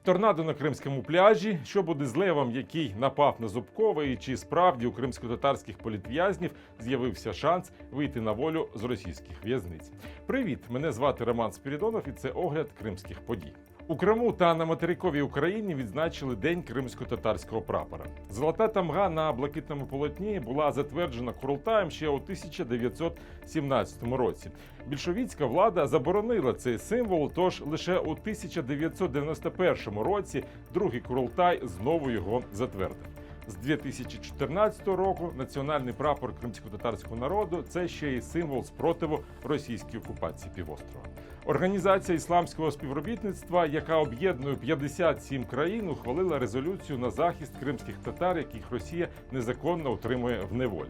Торнадо на кримському пляжі. Що буде з левом, який напав на Зубкова, і чи справді у кримсько-татарських політв'язнів з'явився шанс вийти на волю з російських в'язниць? Привіт! Мене звати Роман Спірідонов і це огляд кримських подій. У Криму та на материковій Україні відзначили День кримсько-татарського прапора. Золота тамга на блакитному полотні була затверджена Курултаєм ще у 1917 році. Більшовицька влада заборонила цей символ, тож лише у 1991 році другий Курултай знову його затвердив. З 2014 року національний прапор кримсько-татарського народу – це ще й символ спротиву російській окупації півострова. Організація ісламського співробітництва, яка об'єднує 57 країн, ухвалила резолюцію на захист кримських татар, яких Росія незаконно утримує в неволі.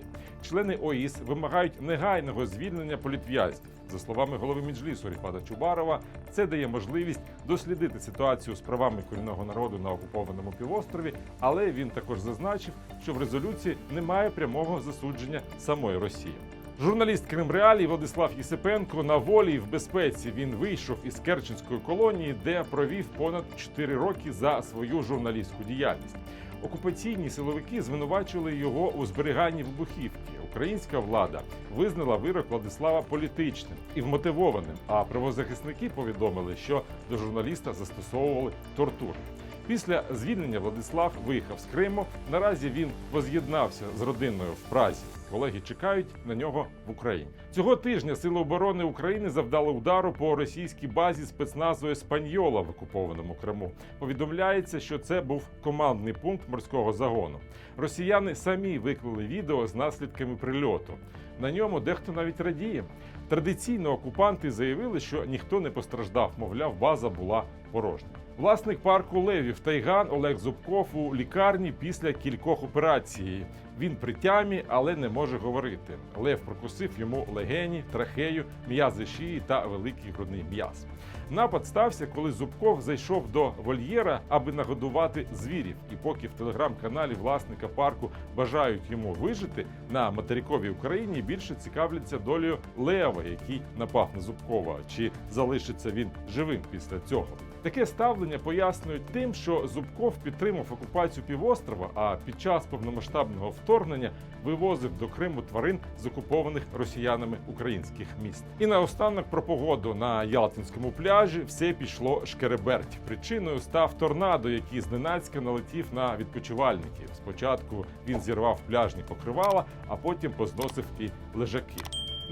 Члени ОІС вимагають негайного звільнення політв'язнів. За словами голови Меджлісу Ріфата Чубарова, це дає можливість дослідити ситуацію з правами корінного народу на окупованому півострові, але він також зазначив, що в резолюції немає прямого засудження самої Росії. Журналіст Кримреалій Владислав Єсипенко на волі і в безпеці. Він вийшов із Керченської колонії, де провів понад 4 роки за свою журналістську діяльність. Окупаційні силовики звинувачували його у зберіганні вибухівки. Українська влада визнала вирок Владислава політичним і вмотивованим, а правозахисники повідомили, що до журналіста застосовували тортури. Після звільнення Владислав виїхав з Криму. Наразі він воз'єднався з родиною в Празі. Колеги чекають на нього в Україні. Цього тижня Сили оборони України завдали удару по російській базі спецназу «Еспаньола» в окупованому Криму. Повідомляється, що це був командний пункт морського загону. Росіяни самі виклали відео з наслідками прильоту. На ньому дехто навіть радіє. Традиційно окупанти заявили, що ніхто не постраждав, мовляв, база була порожня. Власник парку левів Тайган Олег Зубков у лікарні після кількох операцій. Він при тямі, але не може говорити. Лев прокусив йому легені, трахею, м'язи шиї та великий грудний м'яз. Напад стався, коли Зубков зайшов до вольєра, аби нагодувати звірів. І поки в телеграм-каналі власника парку бажають йому вижити, на материковій Україні більше цікавляться долею лева, який напав на Зубкова. Чи залишиться він живим після цього? Таке ставлення пояснюють тим, що Зубков підтримав окупацію півострова, а під час повномасштабного вторгнення вивозив до Криму тварин з окупованих росіянами українських міст. І наостанок про погоду. На Ялтинському пляжі все пішло шкереберть. Причиною став торнадо, який зненацька налетів на відпочивальників. Спочатку він зірвав пляжні покривала, а потім позносив і лежаки.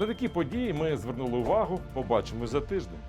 На такі події ми звернули увагу. Побачимось за тиждень.